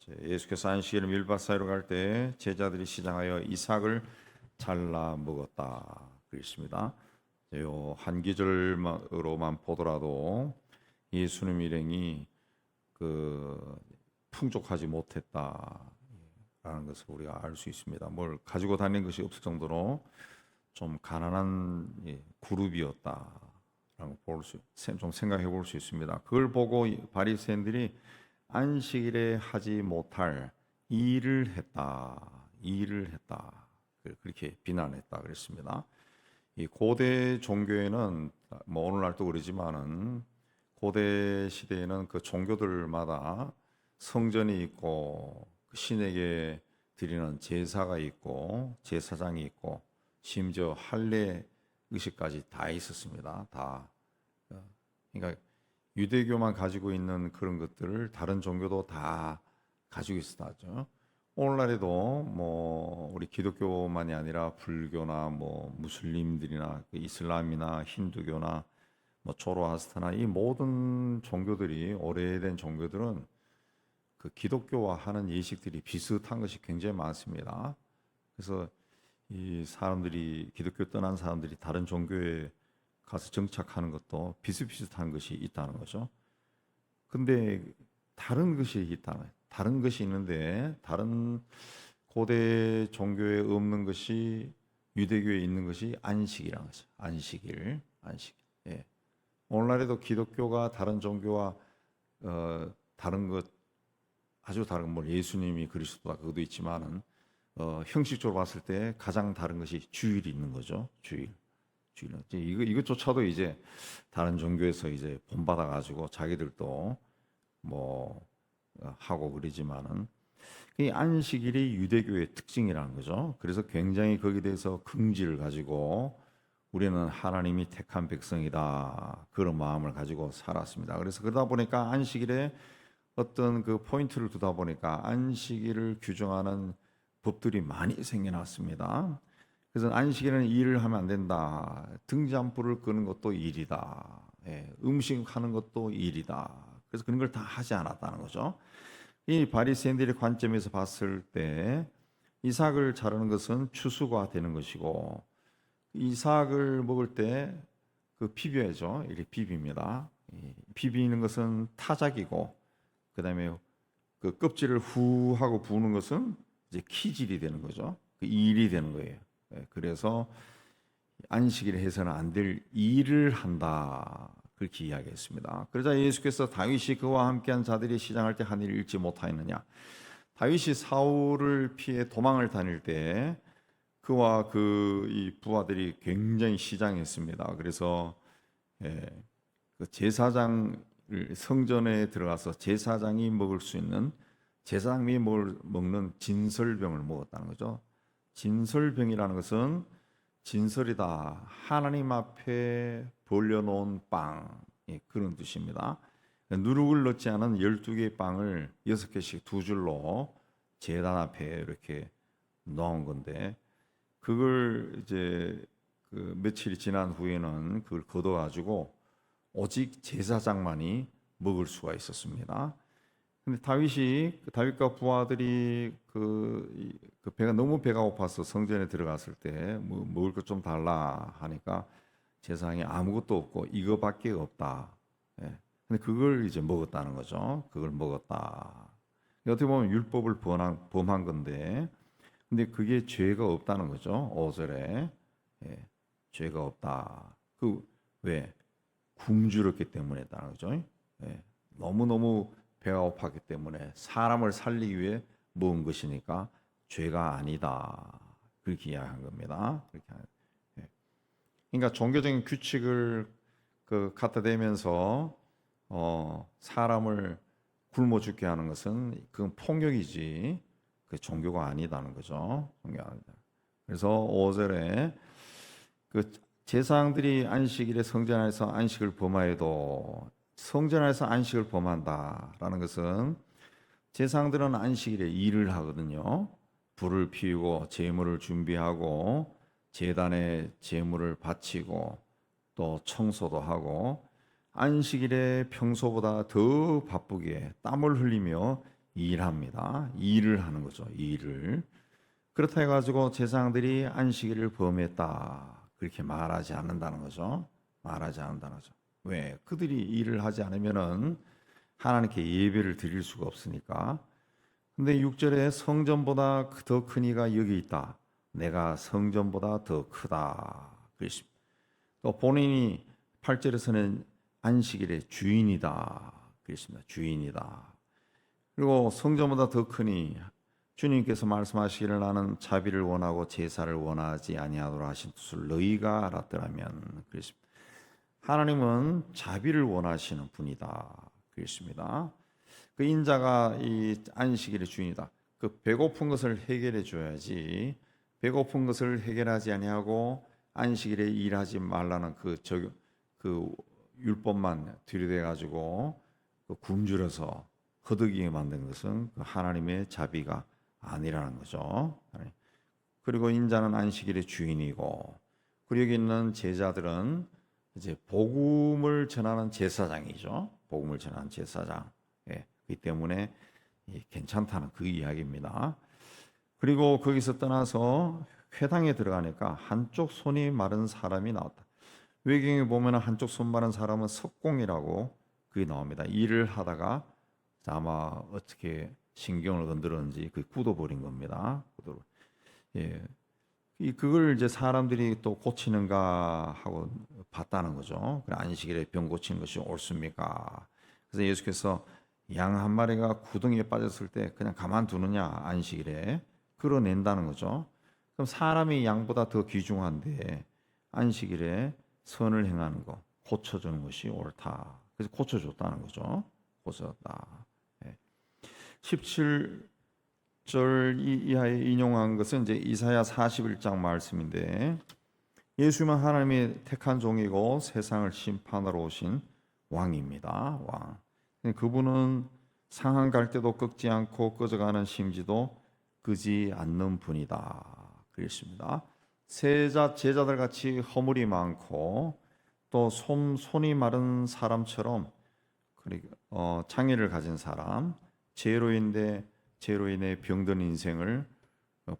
예수께서 안식일을 밀밭 사이로 갈 때 제자들이 시장하여 이삭을 잘라 먹었다 그랬습니다. 한 계절로만 보더라도 예수님 일행이 풍족하지 못했다라는 것을 우리가 알 수 있습니다. 뭘 가지고 다니는 것이 없을 정도로 좀 가난한 그룹이었다라고 좀 생각해 볼 수 있습니다. 그걸 보고 바리새인들이 안식일에 하지 못할 일을 했다. 그렇게 비난했다 그랬습니다. 이 고대 종교에는 뭐 오늘날도 그러지만은 고대 시대에는 그 종교들마다 성전이 있고 신에게 드리는 제사가 있고 제사장이 있고 심지어 할례 의식까지 다 있었습니다. 다. 그러니까 유대교만 가지고 있는 그런 것들을 다른 종교도 다 가지고 있었다죠. 오늘날에도 뭐 우리 기독교만이 아니라 불교나 뭐 무슬림들이나 이슬람이나 힌두교나 뭐 조로아스터나 이 모든 종교들이 오래된 종교들은 그 기독교와 하는 예식들이 비슷한 것이 굉장히 많습니다. 그래서 이 사람들이 기독교 떠난 사람들이 다른 종교에 가서 정착하는 것도 비슷비슷한 것이 있다는 거죠. 근데 다른 것이 있다는, 다른 것이 있는데 다른 고대 종교에 없는 것이 유대교에 있는 것이 안식이라는 거죠. 안식. 예. 오늘날에도 기독교가 다른 종교와 다른 것 아주 다른 뭐 예수님이 그리스도다 그것도 있지만은 형식적으로 봤을 때 가장 다른 것이 주일이 있는 거죠. 주일. 이것조차도 이제 다른 종교에서 이제 본받아 가지고 자기들도 뭐 하고 그러지만은 이 안식일이 유대교의 특징이라는 거죠. 그래서 굉장히 거기에 대해서 긍지를 가지고 우리는 하나님이 택한 백성이다 그런 마음을 가지고 살았습니다. 그래서 그러다 보니까 안식일에 어떤 그 포인트를 두다 보니까 안식일을 규정하는 법들이 많이 생겨났습니다. 그래서 안식일에는 일을 하면 안 된다. 등잔불을 끄는 것도 일이다. 음식하는 것도 일이다. 그래서 그런 걸 다 하지 않았다는 거죠. 이 바리새인들의 관점에서 봤을 때 이삭을 자르는 것은 추수가 되는 것이고 이삭을 먹을 때 그 비벼야죠. 이렇게 비빕니다. 비비는 것은 타작이고 그다음에 그 껍질을 후 하고 부는 것은 이제 키질이 되는 거죠. 그 일이 되는 거예요. 그래서 안식일에 해서는 안 될 일을 한다 그렇게 이야기했습니다. 그러자 예수께서 다윗이 그와 함께한 자들이 시장할 때 한 일을 잃지 못하였느냐. 다윗이 사울을 피해 도망을 다닐 때 그와 이 부하들이 굉장히 시장했습니다. 그래서 그 제사장을 성전에 들어가서 제사장이 먹을 수 있는 제사장이 먹는 진설병을 먹었다는 거죠. 진설병이라는 것은 진설이다. 하나님 앞에 벌려놓은 빵 그런 뜻입니다. 누룩을 넣지 않은 12개의 빵을 6개씩 두 줄로 제단 앞에 이렇게 넣은 건데 그걸 이제 그 며칠이 지난 후에는 그걸 걷어가지고 오직 제사장만이 먹을 수가 있었습니다. 근데 다윗과 부하들이 배가 너무 배가 고파서 성전에 들어갔을 때 뭐 먹을 것 좀 달라 하니까 제사장이 아무것도 없고 이거밖에 없다. 근데 그걸 이제 먹었다는 거죠. 그걸 먹었다. 어떻게 보면 율법을 범한 건데, 근데 그게 죄가 없다는 거죠. 5절에 죄가 없다. 왜? 굶주렸기 때문에 있다는 거죠. 너무너무 배가 고팠기 때문에 사람을 살리기 위해 먹은 것이니까 죄가 아니다. 그렇게 이야기한 겁니다. 그러니까 종교적인 규칙을 갖다 대면서 사람을 굶어 죽게 하는 것은 그건 폭력이지 그 종교가 아니다는 거죠. 종교가 아니다. 그래서 5절에 그 제사장들이 안식일에 성전 안에서 안식을 범하여도 성전 안에서 안식을 범한다라는 것은 제사장들은 안식일에 일을 하거든요. 불을 피우고 제물을 준비하고 제단에 제물을 바치고 또 청소도 하고 안식일에 평소보다 더 바쁘게 땀을 흘리며 일합니다. 일을 하는 거죠. 일을. 그렇다 해가지고 제사장들이 안식일을 범했다 그렇게 말하지 않는다는 거죠. 말하지 않는다는 거죠. 왜? 그들이 일을 하지 않으면은 하나님께 예배를 드릴 수가 없으니까. 근데 6절에 성전보다 더 큰 이가 여기 있다. 내가 성전보다 더 크다. 그랬습니다. 또 본인이 8절에서는 안식일의 주인이다. 그랬습니다. 주인이다. 그리고 성전보다 더 크니 주님께서 말씀하시기를 나는 자비를 원하고 제사를 원하지 아니하도록 하신 뜻을 너희가 알았더라면 그랬습니다. 하나님은 자비를 원하시는 분이다. 그랬습니다. 그 인자가 이 안식일의 주인이다. 그 배고픈 것을 해결해 줘야지. 배고픈 것을 해결하지 아니하고 안식일에 일하지 말라는 그 율법만 들이대 가지고 그 굶주려서 허덕이게 만든 것은 그 하나님의 자비가 아니라는 거죠. 그리고 인자는 안식일의 주인이고, 그리고 여기 있는 제자들은 이제 복음을 전하는 제사장이죠. 복음을 전하는 제사장. 예, 그렇기 때문에 괜찮다는 그 이야기입니다. 그리고 거기서 떠나서 회당에 들어가니까 한쪽 손이 마른 사람이 나왔다. 외경에 보면 한쪽 손 마른 사람은 석공이라고 그게 나옵니다. 일을 하다가 아마 어떻게 신경을 건드렸는지 그 굳어버린 겁니다. 예, 그걸 이제 사람들이 또 고치는가 하고 봤다는 거죠. 안식일에 병 고치는 것이 옳습니까? 그래서 예수께서 양 한 마리가 구덩이에 빠졌을 때 그냥 가만두느냐 안식일에 끌어낸다는 거죠. 그럼 사람이 양보다 더 귀중한데 안식일에 선을 행하는 거 고쳐주는 것이 옳다. 그래서 고쳐줬다는 거죠. 고쳐줬다. 17절 이하에 인용한 것은 이제 이사야 41장 말씀인데 예수님은 하나님의 택한 종이고 세상을 심판하러 오신 왕입니다. 왕. 그분은 상한 갈 때도 꺾지 않고 꺼져가는 심지도 끄지 않는 분이다. 그랬습니다. 제자들 같이 허물이 많고 또 손이 마른 사람처럼 장애를 가진 사람, 죄로 인해 병든 인생을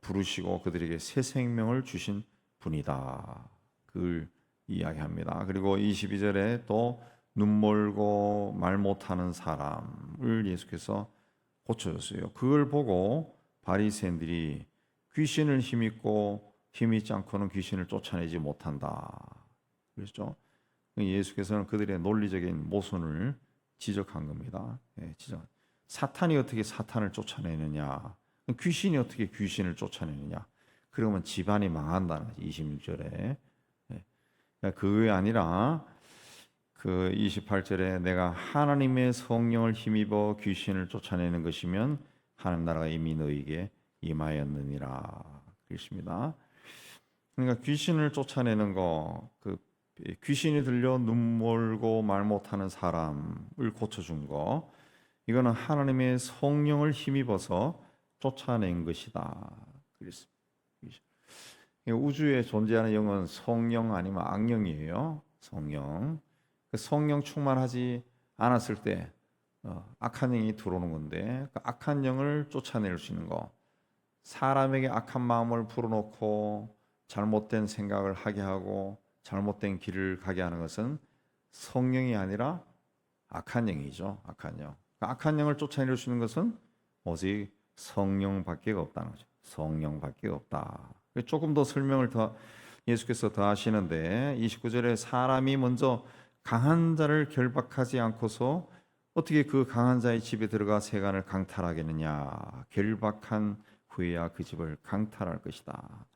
부르시고 그들에게 새 생명을 주신 분이다. 그걸 이야기합니다. 그리고 22절에 또 눈멀고 말 못하는 사람을 예수께서 고쳐줬어요. 그걸 보고 바리새인들이 귀신을 힘입고 힘있지 않고는 귀신을 쫓아내지 못한다. 그렇죠? 예수께서는 그들의 논리적인 모순을 지적한 겁니다. 사탄이 어떻게 사탄을 쫓아내느냐? 귀신이 어떻게 귀신을 쫓아내느냐? 그러면 집안이 망한다는 거지. 26절에. 그게 아니라 그 28절에 내가 하나님의 성령을 힘입어 귀신을 쫓아내는 것이면 하나님 나라가 이미 너에게 임하였느니라. 그렇습니다. 그러니까 귀신을 쫓아내는 거, 귀신이 들려 눈멀고 말 못하는 사람을 고쳐준 거, 이거는 하나님의 성령을 힘입어서 쫓아낸 것이다. 그랬습니다. 우주에 존재하는 영은 성령 아니면 악령이에요. 성령. 성령 충만하지 않았을 때 악한 영이 들어오는 건데 그 악한 영을 쫓아낼 수 있는 거. 사람에게 악한 마음을 불어넣고 잘못된 생각을 하게 하고 잘못된 길을 가게 하는 것은 성령이 아니라 악한 영이죠. 악한 영. 악한 영을 쫓아낼 수 있는 것은 오직 성령밖에 없다는 거죠. 성령밖에 없다. 조금 더 설명을 예수께서 더 하시는데 29절에 사람이 먼저 강한 자를 결박하지 않고서 어떻게 그 강한 자의 집에 들어가 세간을 강탈하겠느냐. 결박한 후에야 그 집을 강탈할 것이다.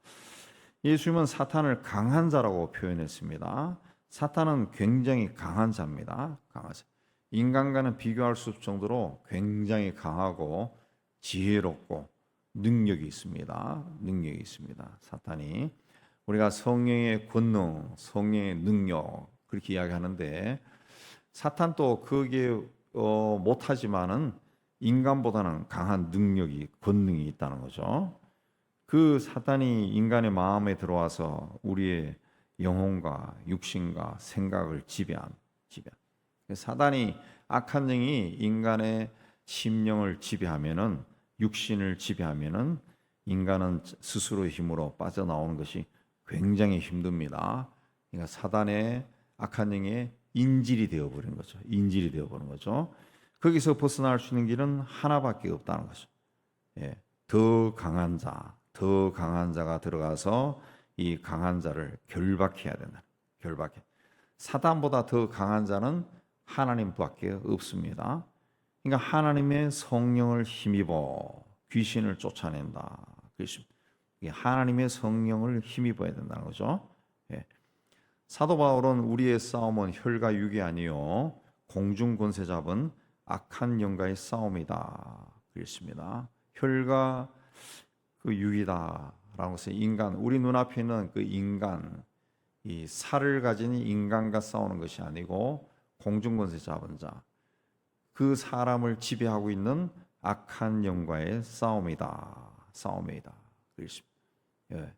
예수님은 사탄을 강한 자라고 표현했습니다. 사탄은 굉장히 강한 자입니다. 강한 자. 인간과는 비교할 수 없을 정도로 굉장히 강하고 지혜롭고 능력이 있습니다. 능력이 있습니다. 사탄이. 우리가 성령의 권능, 성령의 능력 그렇게 이야기하는데 사탄도 거기에 못하지만은 인간보다는 강한 능력이 권능이 있다는 거죠. 그 사탄이 인간의 마음에 들어와서 우리의 영혼과 육신과 생각을 지배한 사단이 악한 영이 인간의 심령을 지배하면은, 육신을 지배하면은 인간은 스스로의 힘으로 빠져나오는 것이 굉장히 힘듭니다. 그러니까 사단의 악한 영의 인질이 되어버린 거죠. 인질이 되어버린 거죠. 거기서 벗어날 수 있는 길은 하나밖에 없다는 거죠. 예, 더 강한 자가 들어가서 이 강한 자를 결박해야 된다. 결박해. 사단보다 더 강한 자는 하나님밖에 없습니다. 그러니까 하나님의 성령을 힘입어 귀신을 쫓아낸다. 하나님의 성령을 힘입어야 된다는 거죠. 예. 사도 바울은 우리의 싸움은 혈과 육이 아니요 공중 권세 잡은 악한 영과의 싸움이다. 그랬습니다. 혈과 그 육이다라고 해서 인간, 우리 눈앞에 있는 그 인간, 이 살을 가진 인간과 싸우는 것이 아니고 공중 권세 잡은 자, 그 사람을 지배하고 있는 악한 영과의 싸움이다. 그렇습니다. 예.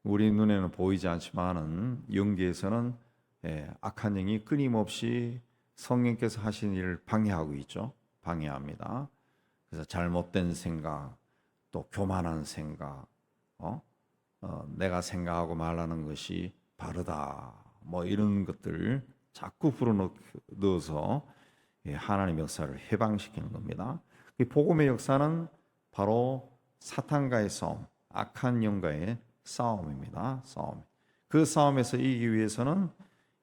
우리 눈에는 보이지 않지만은 영계에서는 악한 영이 끊임없이 성령께서 하신 일을 방해하고 있죠. 방해합니다. 그래서 잘못된 생각, 또 교만한 생각, 내가 생각하고 말하는 것이 바르다. 뭐 이런 것들 자꾸 불어넣어서 하나님의 역사를 해방시키는 겁니다. 복음의 역사는 바로 사탄과의 싸움, 악한 영과의 싸움입니다. 싸움. 그 싸움에서 이기기 위해서는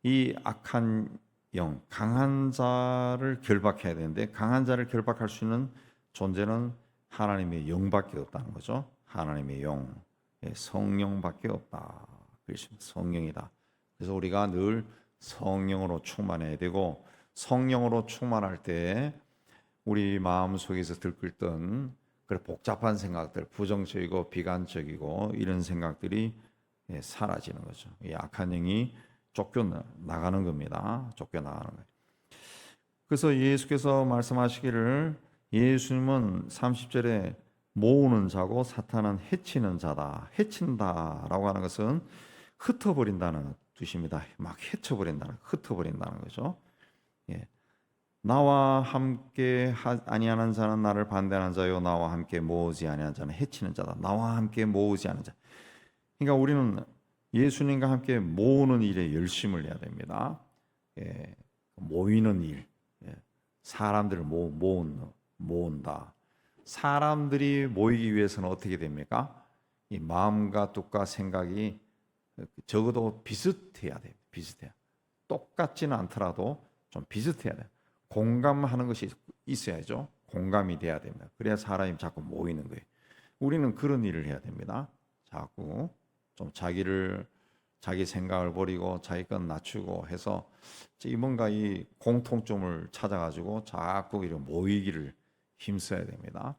이 악한 영, 강한 자를 결박해야 되는데 강한 자를 결박할 수 있는 존재는 하나님의 영밖에 없다는 거죠. 하나님의 영, 성령밖에 없다. 성령이다. 그래서 우리가 늘 성령으로 충만해야 되고 성령으로 충만할 때 우리 마음 속에서 들끓던 그런 복잡한 생각들, 부정적이고 비관적이고 이런 생각들이 사라지는 거죠. 이 악한 영이 쫓겨나가는 겁니다. 쫓겨나가는 거예요. 그래서 예수께서 말씀하시기를 예수님은 30절에 모으는 자고 사탄은 해치는 자다. 해친다라고 하는 것은 흩어버린다는 뜻입니다. 막 흩어버린다는 거죠. 예. 나와 함께 아니하는 자는 나를 반대하는 자요 나와 함께 모으지 아니하는 자는 해치는 자다. 나와 함께 모으지 않는 자. 그러니까 우리는 예수님과 함께 모으는 일에 열심을 내야 됩니다. 모이는 일, 사람들을 모은다. 사람들이 모이기 위해서는 어떻게 됩니까? 이 마음과 뜻과 생각이 적어도 비슷해야 돼요. 똑같지는 않더라도 좀 비슷해야 돼요. 공감하는 것이 있어야죠. 공감이 돼야 됩니다. 그래야 사람이 자꾸 모이는 거예요. 우리는 그런 일을 해야 됩니다. 자꾸 좀 자기 생각을 버리고 자기 건 낮추고 해서 뭔가 이 공통점을 찾아가지고 자꾸 이렇게 모이기를 힘써야 됩니다.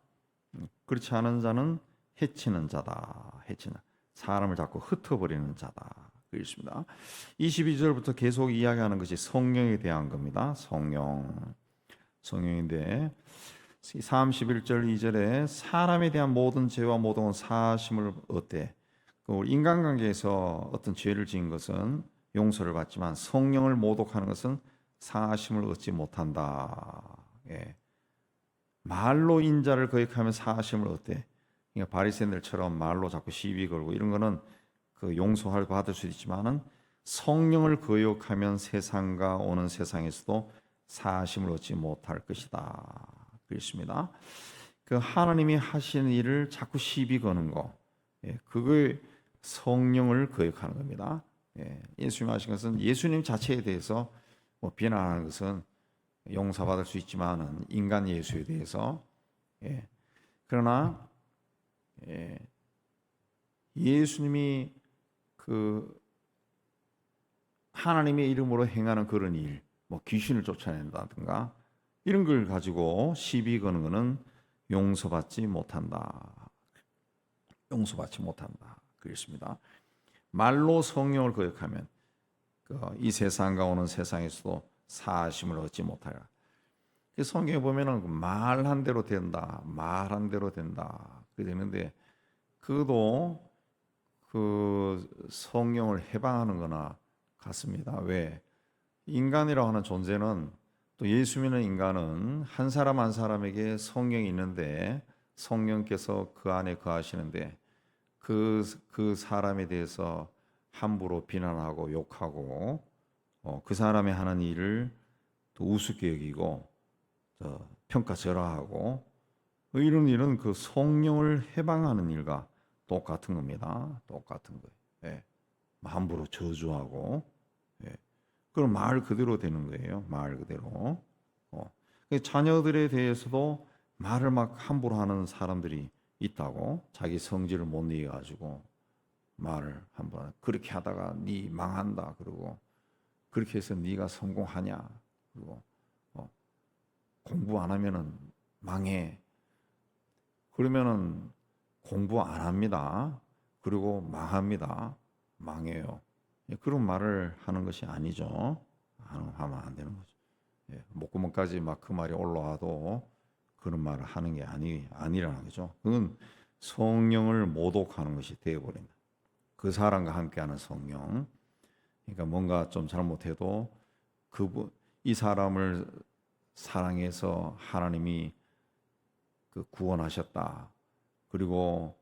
그렇지 않은 자는 해치는 자다. 사람을 자꾸 흩어버리는 자다. 그렇습니다. 22절부터 계속 이야기하는 것이 성령에 대한 겁니다. 성령인데 31절 2절에 사람에 대한 모든 죄와 모든 사하심을 얻되 인간관계에서 어떤 죄를 지은 것은 용서를 받지만 성령을 모독하는 것은 사하심을 얻지 못한다. 말로 인자를 거역하면 사하심을 얻되 그러니까 바리새인들처럼 말로 자꾸 시비 걸고 이런 거는 그 용서할 받을 수 있지만은 성령을 거역하면 세상과 오는 세상에서도 사하심을 얻지 못할 것이다. 그렇습니다. 그 하나님이 하시는 일을 자꾸 시비 거는 거, 그걸 성령을 거역하는 겁니다. 예수님 하신 것은 예수님 자체에 대해서 비난하는 것은 용서받을 수 있지만은 인간 예수에 대해서 그러나 예수님이 그 하나님의 이름으로 행하는 그런 일, 귀신을 쫓아낸다든가 이런 걸 가지고 시비 거는 것은 용서받지 못한다. 그렇습니다. 말로 성령을 거역하면 이 세상과 오는 세상에서도 사하심을 얻지 못하리라. 성경에 보면은 말한 대로 된다. 그렇게 되는데 그도 그 성령을 해방하는 거나 같습니다. 왜? 인간이라고 하는 존재는 또 예수 믿는 인간은 한 사람 한 사람에게 성령이 있는데 성령께서 그 안에 거하시는데 그 사람에 대해서 함부로 비난하고 욕하고 그 사람이 하는 일을 또 우습게 여기고 평가절하하고 이런 일은 그 성령을 해방하는 일과 똑같은 겁니다. 똑같은 거예요. 예. 함부로 저주하고 그럼 말 그대로 되는 거예요. 말 그대로. 자녀들에 대해서도 말을 막 함부로 하는 사람들이 있다고. 자기 성질을 못 이겨 가지고 말을 함부로 그렇게 하다가 네 망한다 그러고 그렇게 해서 네가 성공하냐 그리고 공부 안 하면은 망해. 그러면은 공부 안 합니다. 그리고 망합니다. 망해요. 그런 말을 하는 것이 아니죠. 하면 안 되는 거죠. 목구멍까지 막 그 말이 올라와도 그런 말을 하는 게 아니라는 거죠. 그건 성령을 모독하는 것이 되어버린다. 그 사람과 함께하는 성령. 그러니까 뭔가 좀 잘못해도 이 사람을 사랑해서 하나님이 구원하셨다. 그리고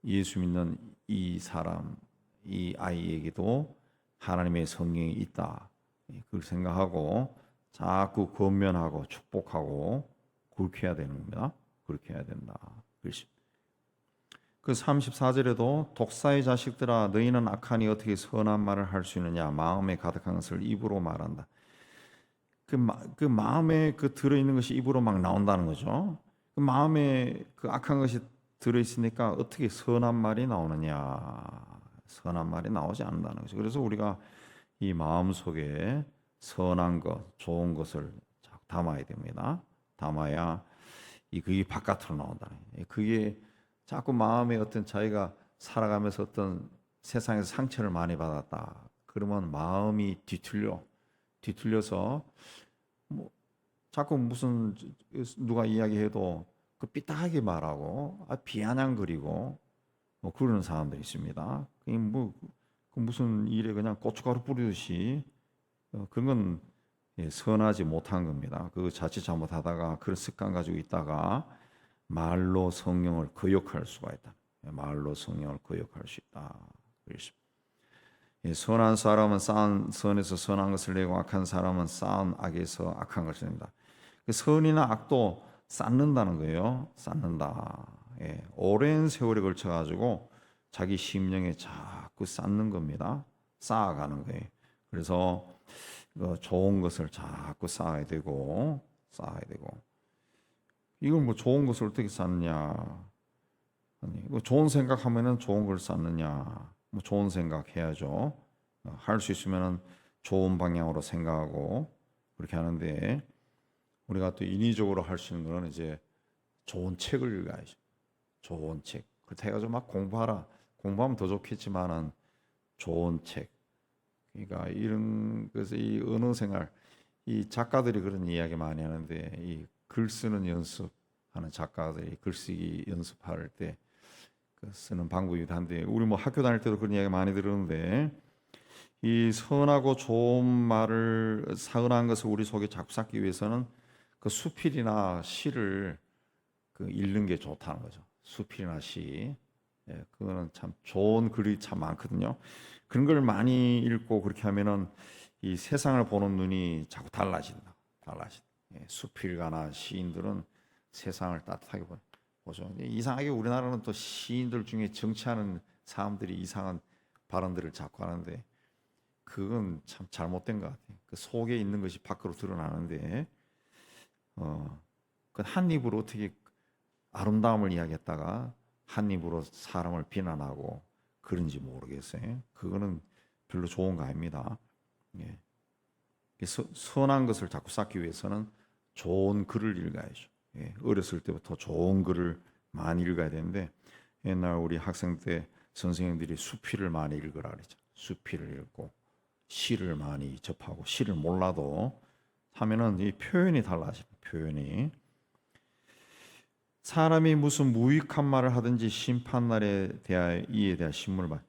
예수 믿는 이 사람, 이 아이에게도 하나님의 성령이 있다. 그걸 생각하고 자꾸 권면하고 축복하고 그렇게 해야 되는 겁니다. 그렇게 해야 된다. 그 34절에도 독사의 자식들아 너희는 악하니 어떻게 선한 말을 할 수 있느냐 마음에 가득한 것을 입으로 말한다. 그 마음에 들어있는 것이 입으로 막 나온다는 거죠. 그 마음에 그 악한 것이 들어있으니까 어떻게 선한 말이 나오느냐. 선한 말이 나오지 않는다는 거죠. 그래서 우리가 이 마음 속에 선한 것, 좋은 것을 담아야 됩니다. 담아야 그게 바깥으로 나온다는 거예요. 그게 자꾸 마음에 어떤 자기가 살아가면서 어떤 세상에서 상처를 많이 받았다. 그러면 마음이 뒤틀려서 자꾸 무슨 누가 이야기해도 그 삐딱하게 말하고 비아냥거리고 그러는 사람들이 있습니다. 그 무슨 일에 그냥 고춧가루 뿌리듯이 그런 건 선하지 못한 겁니다. 그 자칫 잘못하다가 그런 습관 가지고 있다가 말로 성령을 거역할 수가 있다. 말로 성령을 거역할 수 있다. 선한 사람은 쌓은 선에서 선한 것을 내고 악한 사람은 쌓은 악에서 악한 것을 냅니다. 선이나 악도 쌓는다는 거예요. 쌓는다. 오랜 세월에 걸쳐 가지고 자기 심령에 자꾸 쌓는 겁니다. 쌓아가는 거예요. 그래서 좋은 것을 자꾸 쌓아야 되고 이걸 뭐 좋은 것을 어떻게 쌓느냐? 아니, 좋은 생각하면은 좋은 걸 쌓느냐? 뭐 좋은 생각 해야죠. 할 수 있으면은 좋은 방향으로 생각하고 그렇게 하는데 우리가 또 인위적으로 할 수 있는 거는 이제 좋은 책을 읽어야죠. 좋은 책. 그렇다 해가지고 막 공부하라. 공부하면 더 좋겠지만은 좋은 책. 그러니까 그래서 이 언어 생활, 이 작가들이 그런 이야기 많이 하는데 이 글 쓰는 연습하는 작가들이 글쓰기 연습할 때 쓰는 방법이기도 한데 우리 뭐 학교 다닐 때도 그런 이야기 많이 들었는데 이 선하고 좋은 말을 선한 것을 우리 속에 자꾸 쌓기 위해서는 그 수필이나 시를 읽는 게 좋다는 거죠. 수필이나 시. 그거는 참 좋은 글이 참 많거든요. 그런 걸 많이 읽고 그렇게 하면은 이 세상을 보는 눈이 자꾸 달라진다. 수필가나 시인들은 세상을 따뜻하게 보죠. 이상하게 우리나라는 또 시인들 중에 정치하는 사람들이 이상한 발언들을 자꾸 하는데 그건 참 잘못된 것 같아요. 그 속에 있는 것이 밖으로 드러나는데 그 한 입으로 어떻게 아름다움을 이야기했다가 한 입으로 사람을 비난하고 그런지 모르겠어요. 그거는 별로 좋은 거 아닙니다. 선한 것을 자꾸 쌓기 위해서는 좋은 글을 읽어야죠. 어렸을 때부터 좋은 글을 많이 읽어야 되는데 옛날 우리 학생 때 선생님들이 수필을 많이 읽으라 그랬죠. 수필을 읽고 시를 많이 접하고 시를 몰라도 하면은 이 표현이 달라져요. 표현이 사람이 무슨 무익한 말을 하든지 심판날에 대하여 이에 대한 신문을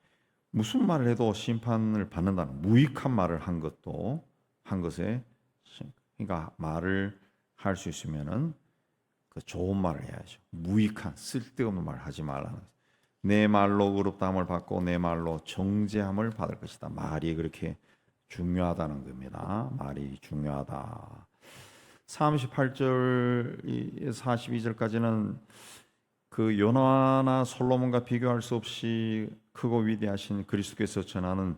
무슨 말을 해도 심판을 받는다는 무익한 말을 한 것에 그러니까 말을 할 수 있으면은 그 좋은 말을 해야죠. 무익한 쓸데없는 말 하지 말라는 거죠. 내 말로 의롭다함을 받고 내 말로 정죄함을 받을 것이다. 말이 그렇게 중요하다는 겁니다. 말이 중요하다. 38절 42절까지는 그 요나나 솔로몬과 비교할 수 없이 크고 위대하신 그리스도께서 전하는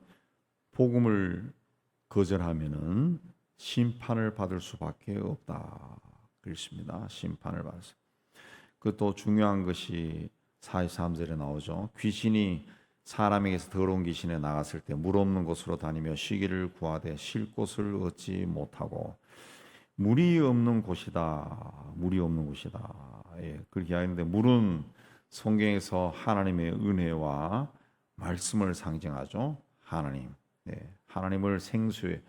복음을 거절하면은 심판을 받을 수밖에 없다. 그렇습니다. 심판을 받았어요. 그것도 중요한 것이 43절에 나오죠. 귀신이 사람에게서 더러운 귀신에 나갔을 때 물 없는 곳으로 다니며 쉬기를 구하되 쉴 곳을 얻지 못하고 물이 없는 곳이다. 물이 없는 곳이다. 예, 그렇게 하는데 물은 성경에서 하나님의 은혜와 말씀을 상징하죠. 하나님, 하나님을 생수의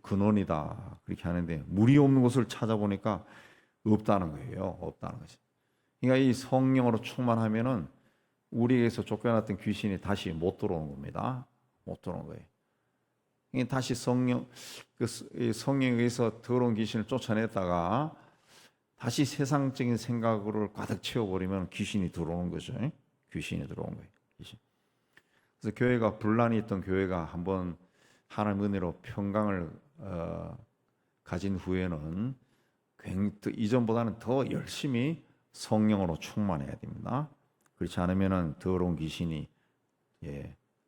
근원이다. 그렇게 하는데 물이 없는 곳을 찾아보니까 없다는 거예요. 없다는 거지. 그러니까 이 성령으로 충만하면은 우리에게서 쫓겨났던 귀신이 다시 못 들어오는 겁니다. 못 들어오는 거예요. 다시 성령에 의해서 더러운 귀신을 쫓아냈다가 다시 세상적인 생각으로 가득 채워버리면 귀신이 들어오는 거죠. 귀신이 들어오는 거예요. 귀신. 그래서 교회가 분란이 있던 교회가 한번 하나님 은혜로 평강을 가진 후에는 이전보다는 더 열심히 성령으로 충만해야 됩니다. 그렇지 않으면 더러운 귀신이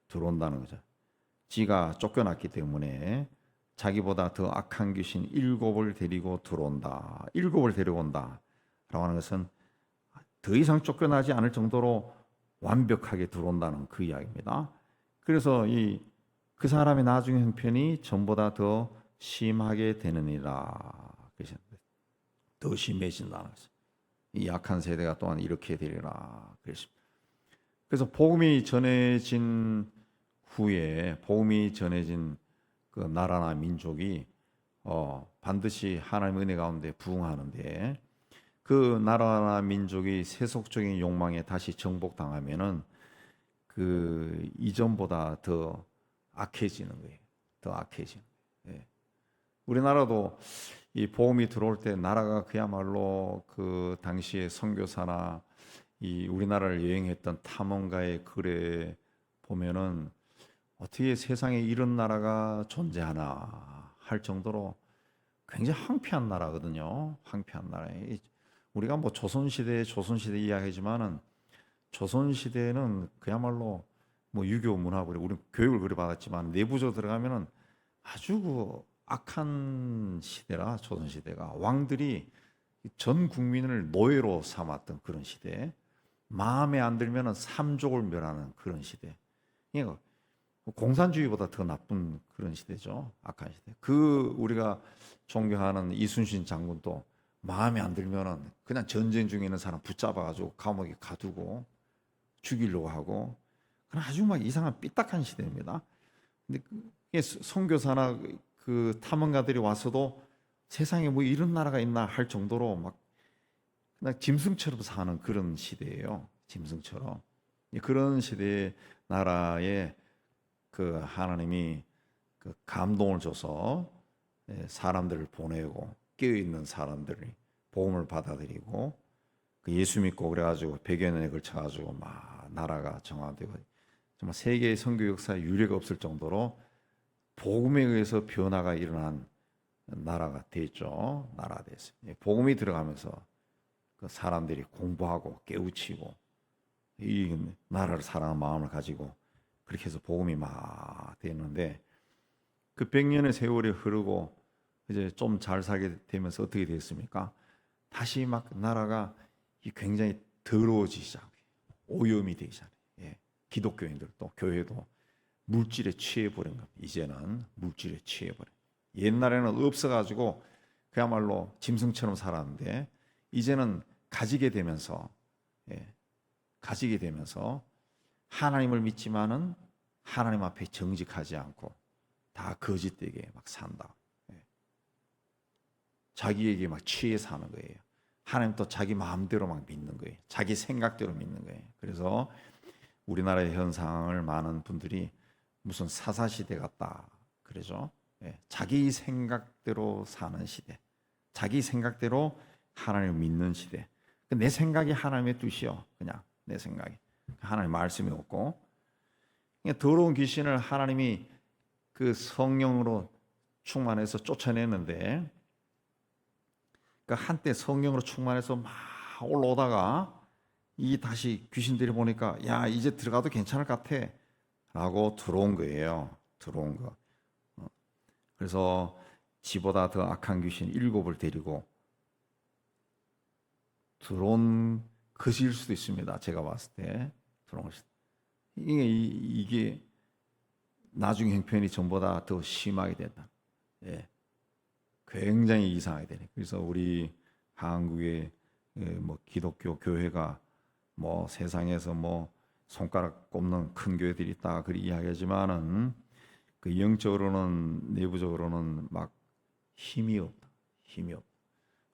들어온다는 거죠. 지가 쫓겨났기 때문에 자기보다 더 악한 귀신 7을 데리고 들어온다. 7을 데려온다. 라고 하는 것은 더 이상 쫓겨나지 않을 정도로 완벽하게 들어온다는 그 이야기입니다. 그래서 그 사람의 나중의 형편이 전보다 더 심하게 되느니라. 더 심해진다는 것이. 이 약한 세대가 또한 이렇게 되리라. 그래서 복음이 전해진 후에 복음이 전해진 그 나라나 민족이 반드시 하나님의 은혜 가운데 부응하는데 그 나라나 민족이 세속적인 욕망에 다시 정복당하면은 그 이전보다 더 악해지는 거예요. 더 악해지는 거예요. 예. 우리나라도 이 복음이 들어올 때 나라가 그야말로 그 당시에 선교사나 이 우리나라를 여행했던 탐험가의 글에 보면은 어떻게 세상에 이런 나라가 존재하나 할 정도로 굉장히 황폐한 나라거든요. 황폐한 나라에 우리가 뭐 조선시대 이야기지만은 조선시대는 그야말로 뭐 유교 문화고 우리 교육을 그래 받았지만 내부적으로 들어가면은 아주 그 악한 시대라. 조선시대가 왕들이 전 국민을 노예로 삼았던 그런 시대, 마음에 안 들면은 삼족을 멸하는 그런 시대. 그러니까 공산주의보다 더 나쁜 그런 시대죠. 악한 시대. 그 우리가 존경하는 이순신 장군도 마음에 안 들면은 그냥 전쟁 중에 있는 사람 붙잡아가지고 감옥에 가두고 죽이려고 하고, 그건 아주 막 이상한 삐딱한 시대입니다. 근데 선교사나 그 탐험가들이 와서도 세상에 뭐 이런 나라가 있나 할 정도로 막 그냥 짐승처럼 사는 그런 시대예요. 짐승처럼. 그런 시대의 나라에 그 하나님이 그 감동을 줘서 사람들을 보내고 깨어 있는 사람들이 복음을 받아들이고 그 예수 믿고 그래가지고 100여 년에 걸쳐가지고 막 나라가 정화되고 정말 세계의 선교 역사에 유례가 없을 정도로 복음에 의해서 변화가 일어난 나라가 됐죠. 나라가 됐어요. 복음이 들어가면서 그 사람들이 공부하고 깨우치고 이 나라를 사랑하는 마음을 가지고 그렇게 해서 복음이 막 됐는데 그 100년의 세월이 흐르고 이제 좀 잘 살게 되면서 어떻게 됐습니까? 다시 막 나라가 굉장히 더러워지기 시작해요. 오염이 되기 시작해요. 기독교인들도 교회도 물질에 취해버린 겁니다. 이제는 물질에 취해버린. 옛날에는 없어가지고 그야말로 짐승처럼 살았는데 이제는 가지게 되면서 하나님을 믿지만은 하나님 앞에 정직하지 않고 다 거짓되게 막 산다. 자기에게 막 취해 사는 거예요. 하나님 또 자기 마음대로 막 믿는 거예요. 자기 생각대로 믿는 거예요. 그래서 우리나라의 현상을 많은 분들이 무슨 사사시대 같다 그러죠. 자기 생각대로 사는 시대, 자기 생각대로 하나님을 믿는 시대. 내 생각이 하나님의 뜻이요. 그냥 내 생각이 하나님의 말씀이 없고, 더러운 귀신을 하나님이 그 성령으로 충만해서 쫓아내는데, 한때 성령으로 충만해서 막 올라오다가 이 다시 귀신들이 보니까 야 이제 들어가도 괜찮을 것 같아 라고 들어온 거예요. 들어온 거. 그래서 지보다 더 악한 귀신 7을 데리고 들어온 것일 수도 있습니다. 제가 봤을 때 들어온 것이 이게 나중 형편이 전보다 더 심하게 된다. 굉장히 이상하게 되네. 그래서 우리 한국의 뭐 기독교 교회가 뭐 세상에서 뭐 손가락 꼽는 큰 교회들이 있다 그리 이야기하지만은 그 영적으로는 내부적으로는 막 힘이 없다. 힘이 없다.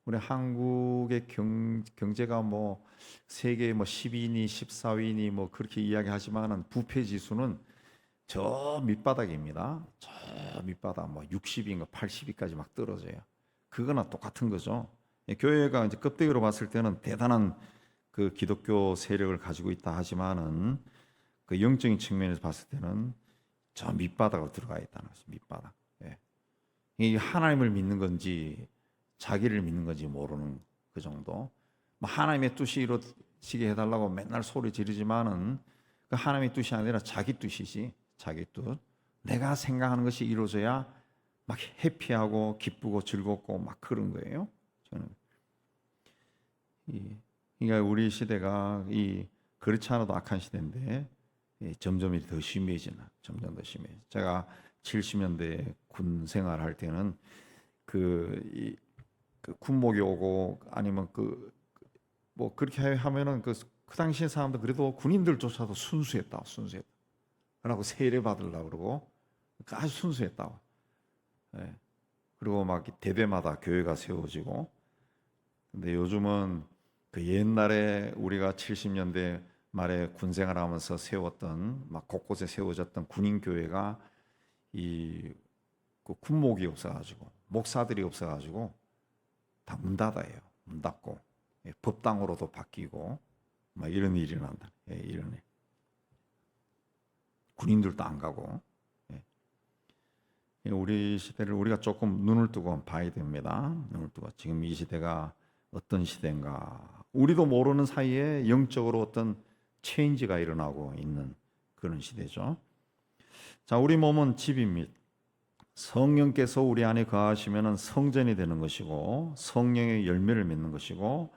우리 한국의 경제가 뭐 세계 뭐 10위니 14위니 뭐 그렇게 이야기하지만은 부패 지수는 저 밑바닥입니다. 저 밑바닥 뭐 60인가 80위까지 막 떨어져요. 그거나 똑같은 거죠. 교회가 이제 껍데기로 봤을 때는 대단한 그 기독교 세력을 가지고 있다 하지만은 그 영적인 측면에서 봤을 때는 저 밑바닥으로 들어가 있다는 거죠. 밑바닥. 이 하나님을 믿는 건지 자기를 믿는 건지 모르는 그 정도. 뭐 하나님의 뜻이 이루어지게 해달라고 맨날 소리 지르지만은 그 하나님의 뜻이 아니라 자기 뜻이지. 자기 뜻. 내가 생각하는 것이 이루어져야 막 해피하고 기쁘고 즐겁고 막 그런 거예요. 저는 그러니까 우리 시대가 이 그렇지 않아도 악한 시대인데 점점 더 심해지나. 점점 더 심해. 제가 70년대 군 생활할 때는 그 군목이 오고 아니면 뭐 그렇게 하면은 그 당시의 사람들 그래도 군인들조차도 순수했다. 그러고 세례 받으려고 그러고 아주 순수했다고. 그리고 막 대대마다 교회가 세워지고. 근데 요즘은 그 옛날에 우리가 70년대 말에 군 생활하면서 세웠던 막 곳곳에 세워졌던 군인 교회가 그 군목이 없어가지고 목사들이 없어가지고 다 문 닫아요. 문 닫고 법당으로도 바뀌고 막 이런 일이 난다. 이런 일. 군인들도 안 가고. 우리 시대를 우리가 조금 눈을 뜨고 봐야 됩니다. 눈을 뜨고 지금 이 시대가 어떤 시대인가. 우리도 모르는 사이에 영적으로 어떤 체인지가 일어나고 있는 그런 시대죠. 자, 우리 몸은 집입니다. 성령께서 우리 안에 거하시면 성전이 되는 것이고 성령의 열매를 맺는 것이고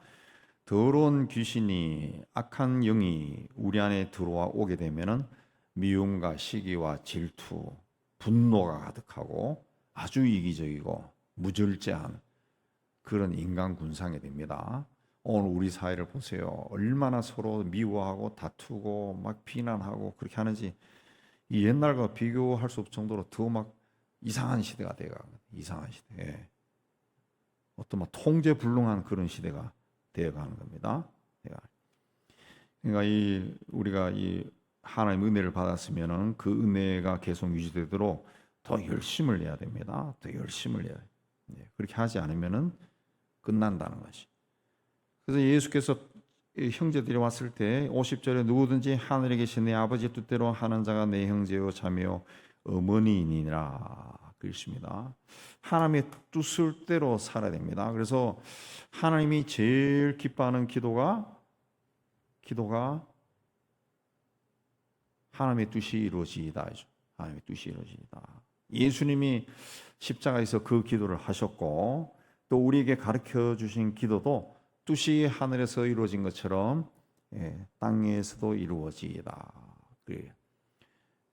더러운 귀신이 악한 영이 우리 안에 들어와 오게 되면은 미움과 시기와 질투, 분노가 가득하고 아주 이기적이고 무절제한 그런 인간 군상이 됩니다. 오늘 우리 사회를 보세요. 얼마나 서로 미워하고 다투고 막 비난하고 그렇게 하는지 이 옛날과 비교할 수 없을 정도로 더 막 이상한 시대가 되어가는 이상한 시대. 어떤 막 통제불능한 그런 시대가 되어가는 겁니다. 그러니까 우리가 이 하나님 은혜를 받았으면은 그 은혜가 계속 유지되도록 더 열심을 내야 됩니다. 더 열심을 내야 돼요. 그렇게 하지 않으면은 끝난다는 것이. 그래서 예수께서 형제들이 왔을 때 50절에 누구든지 하늘에 계신 내 아버지 뜻대로 하는 자가 내 형제요 자매요 어머니이니라 그랬습니다. 하나님의 뜻대로 살아야 됩니다. 그래서 하나님이 제일 기뻐하는 기도가 하나님의 뜻이 이루어지이다. 하나님의 뜻이 이루어지이다. 예수님이 십자가에서 그 기도를 하셨고 또 우리에게 가르쳐 주신 기도도 뜻이 하늘에서 이루어진 것처럼 땅에서도 이루어지이다. 그래요.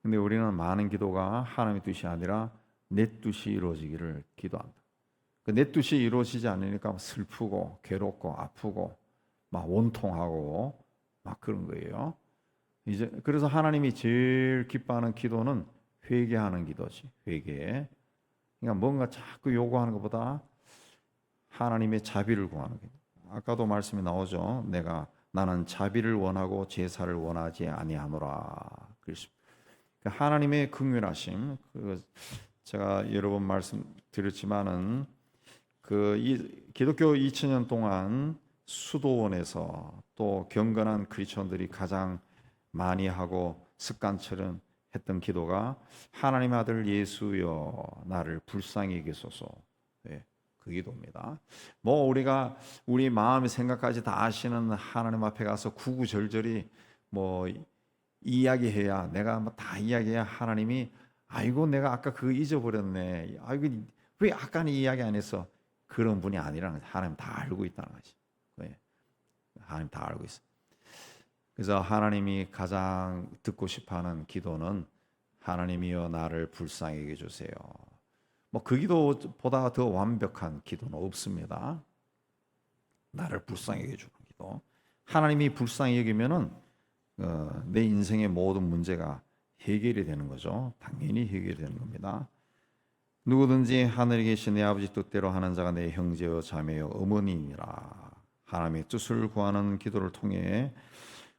근데 우리는 많은 기도가 하나님의 뜻이 아니라 내 뜻이 이루어지기를 기도한다. 내 뜻이 이루어지지 않으니까 슬프고 괴롭고 아프고 막 원통하고 막 그런 거예요. 이제 그래서 하나님이 제일 기뻐하는 기도는 회개하는 기도지. 회개. 그러니까 뭔가 자꾸 요구하는 것보다 하나님의 자비를 구하는 게. 아까도 말씀이 나오죠. 나는 자비를 원하고 제사를 원하지 아니하노라. 그랬습니다. 하나님의 긍휼하심, 제가 여러 번 말씀드렸지만은 기독교 2000년 동안 수도원에서 또 경건한 크리스천들이 가장 많이 하고 습관처럼 했던 기도가 하나님 아들 예수여 나를 불쌍히 여기소서. 네, 그 기도입니다. 뭐 우리가 우리 마음의 생각까지 다 아시는 하나님 앞에 가서 구구절절히 뭐 이야기해야 내가 뭐 다 이야기해야 하나님이 아이고 내가 아까 그거 잊어버렸네. 아이고 왜 아까는 이야기 안 했어? 그런 분이 아니라는 거죠. 하나님 다 알고 있다는 거지. 네. 하나님 다 알고 있어. 그래서 하나님이 가장 듣고 싶어하는 기도는 하나님이여 나를 불쌍히 여겨주세요. 뭐 그 기도보다 더 완벽한 기도는 없습니다. 나를 불쌍히 여겨주는 기도. 하나님이 불쌍히 여기면은 내 인생의 모든 문제가 해결이 되는 거죠. 당연히 해결이 되는 겁니다. 누구든지 하늘에 계신 내 아버지 뜻대로 하는 자가 내 형제요 자매요 어머니니라. 하나님의 뜻을 구하는 기도를 통해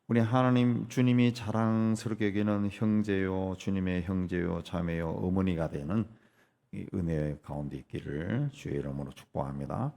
우리 하나님 주님이 자랑스럽게 여기는 형제요 주님의 형제요 자매요 어머니가 되는 이 은혜 가운데 있기를 주의 이름으로 축복합니다.